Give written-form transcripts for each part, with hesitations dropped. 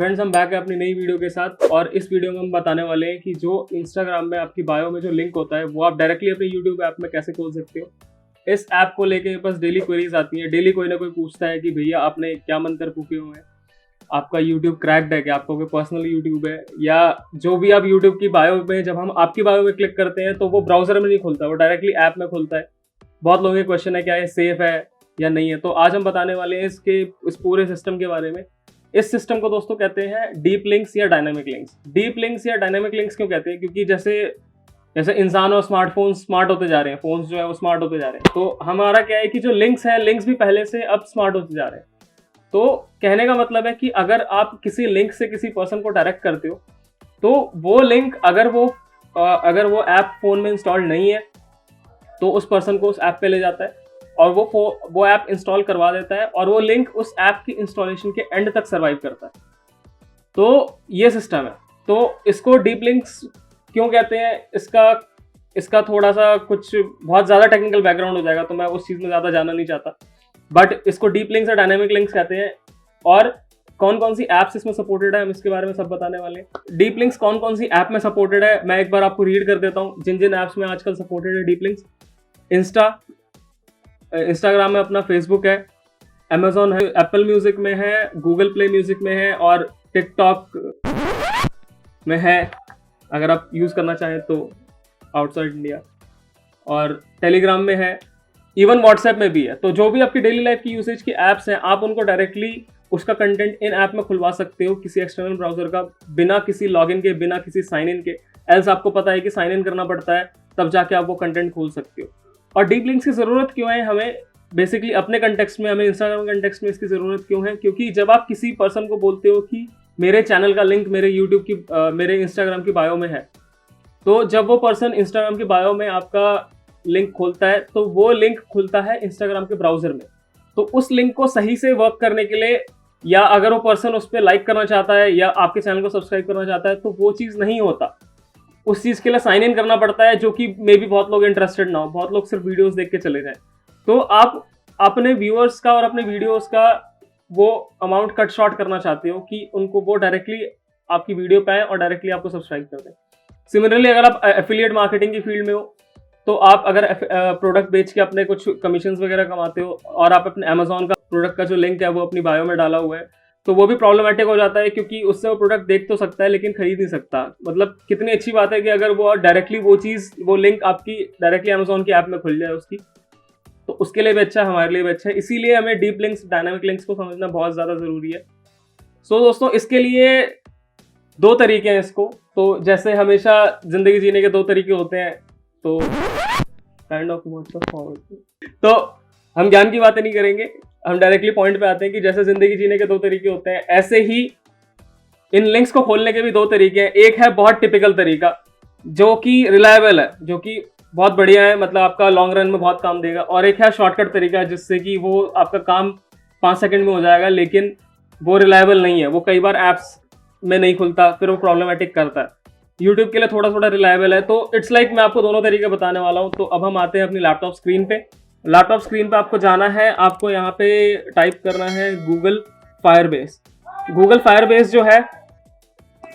Friends, हम back है अपनी नई वीडियो के साथ। और इस वीडियो में हम बताने वाले हैं कि जो इंस्टाग्राम में आपकी बायो में जो लिंक होता है वो आप डायरेक्टली अपने यूट्यूब ऐप में कैसे खोल सकते हो। इस ऐप को लेके बस डेली क्वेरीज आती हैं, डेली कोई ना कोई पूछता है कि भैया आपने क्या मंत्र फूके हुए हैं, आपका यूट्यूब क्रैक्ड है क्या, आपका कोई पर्सनल यूट्यूब है, या जो भी आप यूट्यूब की बायो में, जब हम आपकी बायो में क्लिक करते हैं तो वो ब्राउजर में नहीं खुलता, वो डायरेक्टली ऐप में खुलता है। बहुत लोगों के क्वेश्चन है क्या ये सेफ है या नहीं है। तो आज हम बताने वाले हैं इस पूरे सिस्टम के बारे में। इस सिस्टम को दोस्तों कहते हैं डीप लिंक्स या डायनामिक लिंक्स। डीप लिंक्स या डायनामिक लिंक्स क्यों कहते हैं? क्योंकि जैसे इंसान और स्मार्टफोन स्मार्ट होते जा रहे हैं, फोन्स जो है वो स्मार्ट होते जा रहे हैं, तो हमारा क्या है कि जो लिंक्स है, लिंक्स भी पहले से अब स्मार्ट होते जा रहे हैं। तो कहने का मतलब है कि अगर आप किसी लिंक से किसी पर्सन को डायरेक्ट करते हो तो वो लिंक अगर वो ऐप फोन में इंस्टॉल नहीं है तो उस पर्सन को उस ऐप पे ले जाता है और वो ऐप इंस्टॉल करवा देता है और वो लिंक उस ऐप की इंस्टॉलेशन के एंड तक सर्वाइव करता है। तो ये सिस्टम है। तो इसको डीप लिंक्स क्यों कहते हैं, इसका थोड़ा सा कुछ बहुत ज़्यादा टेक्निकल बैकग्राउंड हो जाएगा, तो मैं उस चीज़ में ज़्यादा जानना नहीं चाहता। बट इसको डीप लिंक्स और डायनामिक लिंक्स कहते हैं। और कौन कौन सी ऐप्स इसमें सपोर्टेड है, हम इसके बारे में सब बताने वाले हैं। डीप लिंक्स कौन कौन सी ऐप में सपोर्टेड है, मैं एक बार आपको रीड कर देता हूँ जिन जिन ऐप्स में आजकल सपोर्टेड है डीप लिंक्स। इंस्टाग्राम में अपना फेसबुक है, अमेजोन है, एप्पल म्यूजिक में है, गूगल प्ले म्यूजिक में है और टिकटॉक में है अगर आप यूज़ करना चाहें तो आउटसाइड इंडिया, और टेलीग्राम में है, इवन व्हाट्सएप में भी है। तो जो भी आपकी डेली लाइफ की यूसेज की ऐप्स हैं, आप उनको डायरेक्टली उसका कंटेंट इन ऐप में खुलवा सकते हो किसी एक्सटर्नल ब्राउजर का, बिना किसी लॉगिन के, बिना किसी साइन इन के। एल्स आपको पता है कि साइन इन करना पड़ता है, तब जाके आप वो कंटेंट खोल सकते हो। और डीप लिंक्स की ज़रूरत क्यों है हमें, बेसिकली अपने कंटेक्स्ट में, हमें इंस्टाग्राम कंटेक्स्ट में इसकी ज़रूरत क्यों है? क्योंकि जब आप किसी पर्सन को बोलते हो कि मेरे चैनल का लिंक मेरे यूट्यूब की मेरे इंस्टाग्राम की बायो में है, तो जब वो पर्सन इंस्टाग्राम की बायो में आपका लिंक खोलता है तो वो लिंक खुलता है इंस्टाग्राम के ब्राउजर में। तो उस लिंक को सही से वर्क करने के लिए, या अगर वो पर्सन उस पर लाइक करना चाहता है या आपके चैनल को सब्सक्राइब करना चाहता है, तो वो चीज़ नहीं होता। उस चीज़ के लिए साइन इन करना पड़ता है, जो कि मे बी बहुत लोग इंटरेस्टेड ना हो, बहुत लोग सिर्फ वीडियोस देख के चले जाएं। तो आप अपने व्यूअर्स का और अपने वीडियोस का वो अमाउंट कट शॉर्ट करना चाहते हो कि उनको वो डायरेक्टली आपकी वीडियो पे आए और डायरेक्टली आपको सब्सक्राइब कर दें। सिमिलरली अगर आप एफिलिएट मार्केटिंग की फील्ड में हो तो आप अगर प्रोडक्ट बेच के अपने कुछ कमीशंस वगैरह कमाते हो और आप अपने अमेजोन का प्रोडक्ट का जो लिंक है वो अपनी बायो में डाला हुआ है, तो वो भी प्रॉब्लमेटिक हो जाता है, क्योंकि उससे वो प्रोडक्ट देख तो सकता है लेकिन खरीद नहीं सकता। मतलब कितनी अच्छी बात है कि अगर वो डायरेक्टली वो लिंक आपकी डायरेक्टली अमेजोन की ऐप में खुल जाए उसकी, तो उसके लिए भी अच्छा है, हमारे लिए भी अच्छा है। इसीलिए हमें डीप लिंक्स, डायनामिक लिंक्स को समझना बहुत ज़्यादा ज़रूरी है। सो दोस्तों, इसके लिए दो तरीके हैं इसको। तो जैसे हमेशा ज़िंदगी जीने के दो तरीके होते हैं, तो काइंड ऑफ तो हम ज्ञान की बातें नहीं करेंगे, हम डायरेक्टली पॉइंट पे आते हैं कि जैसे जिंदगी जीने के दो तरीके होते हैं, ऐसे ही इन लिंक्स को खोलने के भी दो तरीके हैं। एक है बहुत टिपिकल तरीका जो कि रिलायबल है, जो कि बहुत बढ़िया है, मतलब आपका लॉन्ग रन में बहुत काम देगा। और एक है शॉर्टकट तरीका जिससे कि वो आपका काम 5 सेकंड में हो जाएगा, लेकिन वो रिलायबल नहीं है, वो कई बार ऐप्स में नहीं खुलता, फिर वो प्रॉब्लमेटिक करता है। यूट्यूब के लिए थोड़ा थोड़ा रिलायबल है। तो इट्स लाइक मैं आपको दोनों तरीके बताने वाला हूँ। तो अब हम आते हैं अपनी लैपटॉप स्क्रीन पे। लैपटॉप स्क्रीन पे आपको जाना है, आपको यहाँ पे टाइप करना है गूगल फायरबेस। गूगल फायरबेस जो है,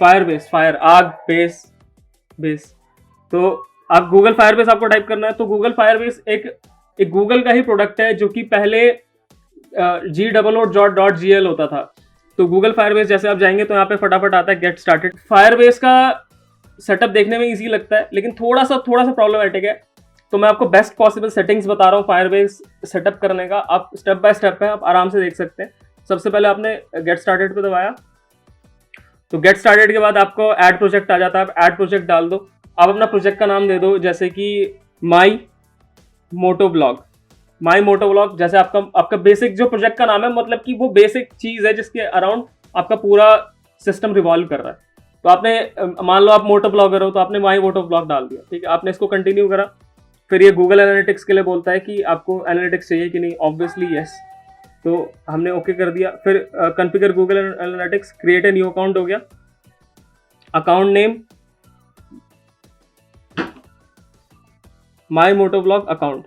फायर आग, बेस। तो आप गूगल फायरबेस आपको टाइप करना है। तो गूगल फायरबेस एक गूगल का ही प्रोडक्ट है, जो कि पहले g.gl होता था। तो गूगल फायरबेस जैसे आप जाएंगे तो यहाँ पे फटाफट आता है गेट स्टार्टेड। फायरबेस का सेटअप देखने में इजी लगता है, लेकिन थोड़ा सा प्रॉब्लमेटिक है। तो मैं आपको बेस्ट पॉसिबल सेटिंग्स बता रहा हूँ फायरबेस सेटअप करने का। आप स्टेप बाय स्टेप है, आप आराम से देख सकते हैं। सबसे पहले आपने गेट स्टार्टेड पे दबाया, तो गेट स्टार्टेड के बाद आपको ऐड प्रोजेक्ट आ जाता है। आप ऐड प्रोजेक्ट डाल दो, आप अपना प्रोजेक्ट का नाम दे दो, जैसे कि माई मोटो ब्लॉग। जैसे आपका बेसिक जो प्रोजेक्ट का नाम है, मतलब कि वो बेसिक चीज़ है जिसके अराउंड आपका पूरा सिस्टम रिवॉल्व कर रहा है। तो आपने मान लो आप मोटो ब्लॉगर हो, तो आपने माई मोटो ब्लॉग डाल दिया, ठीक है। आपने इसको कंटिन्यू करा, फिर ये गूगल एनालिटिक्स के लिए बोलता है कि आपको एनालिटिक्स चाहिए कि नहीं, ऑब्वियसली यस। तो हमने ओके कर दिया। फिर configure Google Analytics, create a new account हो गया, account name my moto blog account,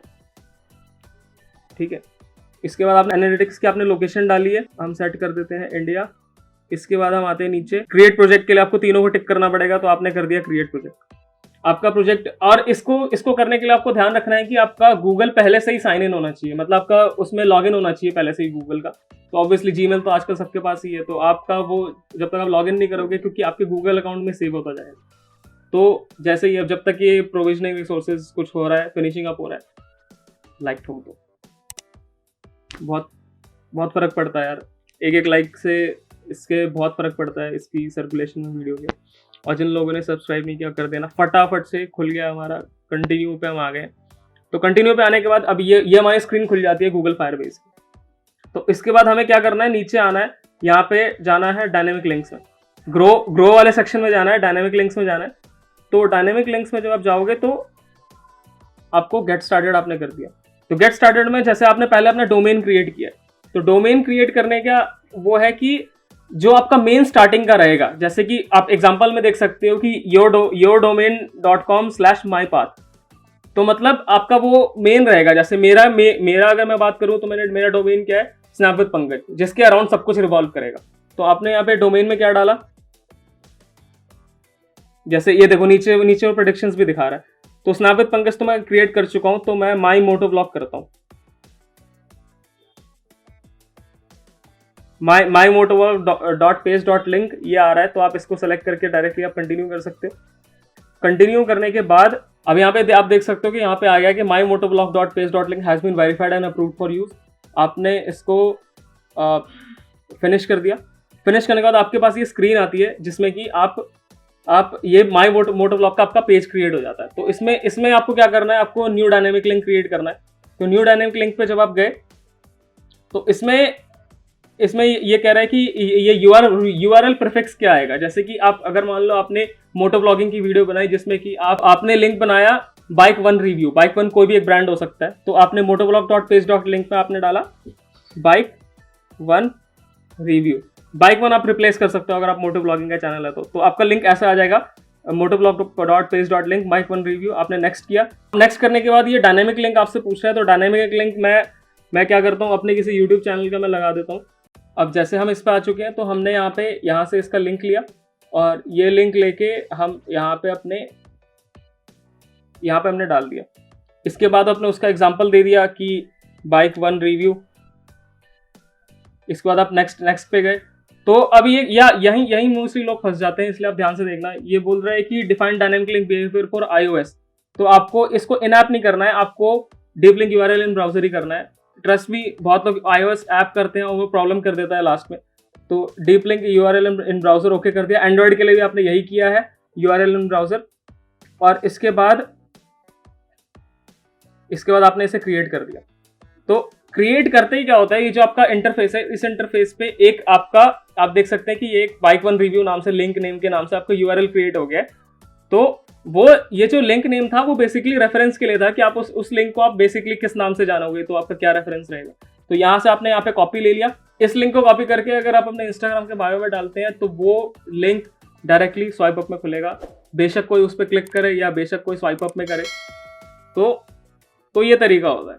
ठीक है। इसके बाद आपने एनालिटिक्स की आपने लोकेशन डाली है, हम सेट कर देते हैं इंडिया, इसके बाद हम आते हैं नीचे क्रिएट प्रोजेक्ट के लिए आपको तीनों को टिक करना पड़ेगा, तो आपने कर दिया क्रिएट प्रोजेक्ट आपका प्रोजेक्ट। और इसको करने के लिए आपको ध्यान रखना है कि आपका गूगल पहले से ही साइन इन होना चाहिए, मतलब आपका उसमें लॉगिन होना चाहिए पहले से ही गूगल का। तो ऑब्वियसली जीमेल तो आजकल सबके पास ही है, तो आपका वो जब तक आप लॉगिन नहीं करोगे, क्योंकि आपके गूगल अकाउंट में सेव होता जाएगा, तो जैसे ही अब जब तक ये प्रोविजनिंग रिसोर्सेज कुछ हो रहा है, फिनिशिंग अप हो रहा है, लाइक ठोक दो। बहुत बहुत फर्क पड़ता है यार, एक लाइक से इसके बहुत फर्क पड़ता है इसकी सर्कुलेशन में वीडियो के। और जिन लोगों ने सब्सक्राइब नहीं किया कर देना, फटाफट से खुल गया हमारा कंटिन्यू पे हम आ गए। तो कंटिन्यू पे आने के बाद अब ये हमारी स्क्रीन खुल जाती है गूगल फायरबेस की। तो इसके बाद हमें क्या करना है, नीचे आना है, यहाँ पे जाना है डायनेमिक लिंक्स में, ग्रो वाले सेक्शन में जाना है, डायनेमिक लिंक्स में जाना है। तो डायनेमिक लिंक्स में जब आप जाओगे तो आपको गेट स्टार्टेड आपने कर दिया। तो गेट स्टार्टेड में जैसे आपने पहले अपना डोमेन क्रिएट किया, तो डोमेन क्रिएट करने का वो है कि जो आपका मेन स्टार्टिंग का रहेगा, जैसे कि आप एग्जांपल में देख सकते हो कि yourdomain.com/mypath, तो मतलब आपका वो मेन रहेगा। जैसे मेरा अगर मैं बात करूं तो मेरा डोमेन क्या है, स्नैप विद पंकज, जिसके अराउंड सब कुछ रिवॉल्व करेगा। तो आपने यहाँ पे डोमेन में क्या डाला, जैसे ये देखो नीचे प्रेडिक्शंस भी दिखा रहा है। तो स्नैप विद पंकज तो मैं क्रिएट कर चुका हूं, तो मैं माई मोटो ब्लॉग करता हूं, mymotovlog.page.link ये आ रहा है, तो आप इसको सेलेक्ट करके डायरेक्टली आप कंटिन्यू कर सकते हो। कंटिन्यू करने के बाद अब यहाँ पे आप देख सकते हो कि यहाँ पे आ गया कि mymotovlog.page.link has been verified and approved for use. आपने इसको फिनिश कर दिया। फिनिश करने के बाद आपके पास ये स्क्रीन आती है जिसमें कि आप ये माई मोटोब्लॉग का आपका पेज क्रिएट हो जाता है। तो इसमें आपको क्या करना है, आपको न्यू डायनेमिक लिंक क्रिएट करना है। तो न्यू डायनेमिक लिंक पे जब आप गए तो इसमें ये कह रहा है कि ये यूआरएल प्रीफिक्स क्या आएगा। जैसे कि आप अगर मान लो आपने मोटो ब्लॉगिंग की वीडियो बनाई जिसमें कि आपने लिंक बनाया bike one review, bike one कोई भी एक ब्रांड हो सकता है, तो आपने motovlog.page.link पे आपने डाला bike one review. Bike one आप रिप्लेस कर सकते हो अगर आप मोटो ब्लॉगिंग का चैनल है तो आपका लिंक ऐसा आ जाएगा motovlog.page.link बाइक वन रिव्यू। आपने नेक्स्ट किया। नेक्स्ट करने के बाद ये डायनेमिक लिंक आपसे पूछ रहा है, तो डायनेमिक लिंक मैं क्या करता हूँ, अपने किसी यूट्यूब चैनल का मैं लगा देता हूँ। अब जैसे हम इस पे आ चुके हैं, तो हमने यहाँ से इसका लिंक लिया और ये लिंक लेके हम यहाँ पे हमने डाल दिया। इसके बाद आपने उसका एग्जांपल दे दिया कि बाइक वन रिव्यू। इसके बाद आप नेक्स्ट पे गए। तो अब ये यही मोस्टली लोग फंस जाते हैं, इसलिए आप ध्यान से देखना। ये बोल रहा है कि define dynamic link behaviour for iOS, तो आपको इसको इन ऐप नहीं करना है, आपको deep link URL in browser ही करना है। ट्रस्ट भी बहुत लोग iOS ऐप करते हैं और वो प्रॉब्लम कर देता है लास्ट में। तो deep link URL in browser okay कर दिया। एंड्रॉइड के लिए भी आपने यही किया है, यूआरएल इन ब्राउजर। और इसके बाद आपने इसे क्रिएट कर दिया। तो क्रिएट करते ही क्या होता है, ये जो आपका इंटरफेस है, इस इंटरफेस पे एक आपका आप देख सकते हैं कि ये एक बाइक वन रिव्यू नाम से लिंक नेम के नाम से आपका यूआरएल क्रिएट हो गया है। तो वो ये जो लिंक नेम था वो बेसिकली रेफरेंस के लिए था कि आप उस लिंक को आप बेसिकली किस नाम से जानोगे, तो आपका क्या रेफरेंस रहेगा। तो यहाँ से आपने यहाँ पे कॉपी ले लिया। इस लिंक को कॉपी करके अगर आप अपने इंस्टाग्राम के बायो में डालते हैं तो वो लिंक डायरेक्टली स्वाइप अप में खुलेगा, बेशक कोई उस पर क्लिक करे या बेशक कोई स्वाइप अप में करे। तो ये तरीका होता है।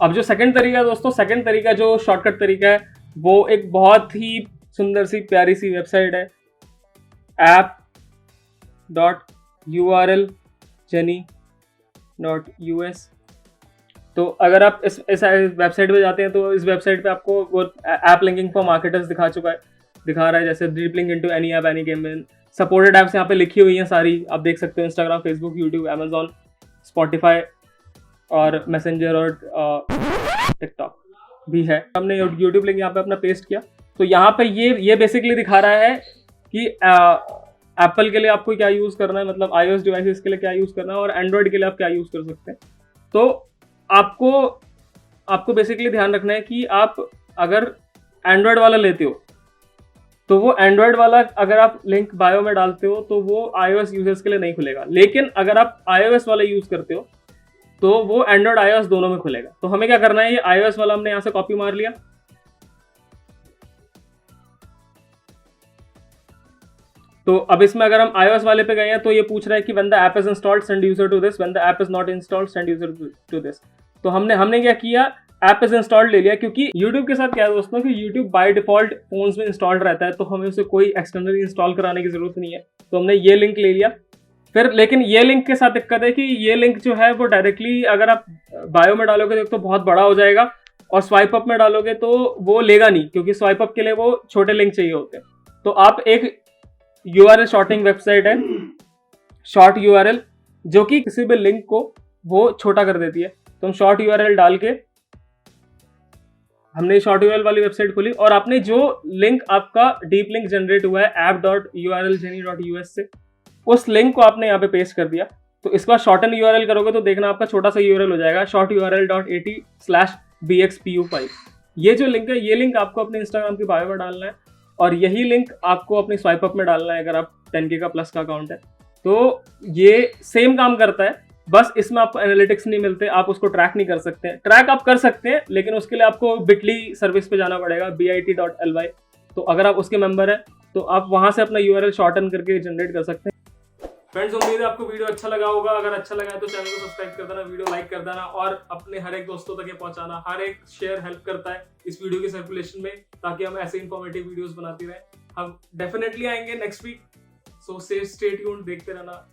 अब जो सेकंड तरीका है दोस्तों, सेकंड तरीका जो शॉर्टकट तरीका है, वो एक बहुत ही सुंदर सी प्यारी सी वेबसाइट है, app.urljani.us। तो अगर आप इस वेबसाइट पे जाते हैं तो इस वेबसाइट पे आपको वो ऐप लिंकिंग फॉर मार्केटर्स दिखा रहा है, जैसे deep link into any app any game में सपोर्टेड ऐप्स यहाँ पे लिखी हुई हैं सारी, आप देख सकते हो। Instagram, Facebook, YouTube, Amazon, Spotify और मैसेंजर और टिकटॉक भी है। हमने यूट्यूब लिंक यहाँ पे अपना पेस्ट किया। तो यहाँ पे ये बेसिकली दिखा रहा है कि एप्पल के लिए आपको क्या यूज़ करना है, मतलब iOS डिवाइसेस के लिए क्या यूज़ करना है और एंड्रॉयड के लिए आप क्या यूज़ कर सकते हैं। तो आपको बेसिकली ध्यान रखना है कि आप अगर एंड्रॉयड वाला लेते हो तो वो एंड्रॉयड वाला अगर आप लिंक बायो में डालते हो तो वो iOS यूजर्स के लिए नहीं खुलेगा, लेकिन अगर आप iOS वाला यूज़ करते हो तो वो एंड्रॉयड iOS दोनों में खुलेगा। तो हमें क्या करना है, ये iOS वाला हमने यहाँ से कॉपी मार लिया। तो अब इसमें अगर हम iOS वाले पे गए हैं तो ये पूछ रहा है कि when the app is installed send user to this, when the app is not installed send user to this। तो हमने क्या किया, ऐप इज इंस्टॉल्ड ले लिया, क्योंकि YouTube के साथ क्या है दोस्तों कि YouTube बाय डिफॉल्ट फोन्स में इंस्टॉल्ड रहता है, तो हमें उसे कोई एक्सटर्नली इंस्टॉल कराने की जरूरत नहीं है। तो हमने ये लिंक ले लिया। फिर लेकिन ये लिंक के साथ दिक्कत है कि ये लिंक जो है वो डायरेक्टली अगर आप बायो में डालोगे तो बहुत बड़ा हो जाएगा, और स्वाइप अप में डालोगे तो वो लेगा नहीं, क्योंकि स्वाइप अप के लिए वो छोटे लिंक चाहिए होते हैं। तो आप एक URL शॉर्टिंग वेबसाइट है शॉर्ट URL, जो कि किसी भी लिंक को वो छोटा कर देती है। तो हम शॉर्ट URL डाल के हमने शॉर्ट URL वाली वेबसाइट खोली, और आपने जो लिंक आपका डीप लिंक जनरेट हुआ है app.urlgenie.us से, उस लिंक को आपने यहाँ पे पेस्ट कर दिया। तो इसके बाद शॉर्टन URL करोगे तो देखना आपका छोटा सा URL हो जाएगा shorturl.at/bxpu5। ये जो लिंक है, ये लिंक आपको अपने इंस्टाग्राम की बायो में डालना है, और यही लिंक आपको अपनी स्वाइप अप में डालना है अगर आप 10K का प्लस का अकाउंट है। तो ये सेम काम करता है, बस इसमें आपको एनालिटिक्स नहीं मिलते, आप उसको ट्रैक नहीं कर सकते। ट्रैक आप कर सकते हैं, लेकिन उसके लिए आपको बिटली सर्विस पे जाना पड़ेगा, bit.ly। तो अगर आप उसके मेंबर हैं तो आप वहां से अपना URL शॉर्टन करके जनरेट कर सकते हैं। फ्रेंड्स, उम्मीद है आपको वीडियो अच्छा लगा होगा। अगर अच्छा लगा है तो चैनल को सब्सक्राइब कर देना, वीडियो लाइक कर देना, और अपने हर एक दोस्तों तक ये पहुंचाना। हर एक शेयर हेल्प करता है इस वीडियो की सर्कुलेशन में, ताकि हम ऐसे इन्फॉर्मेटिव वीडियोस बनाते रहें। हम डेफिनेटली आएंगे next week, so stay tuned, देखते रहना।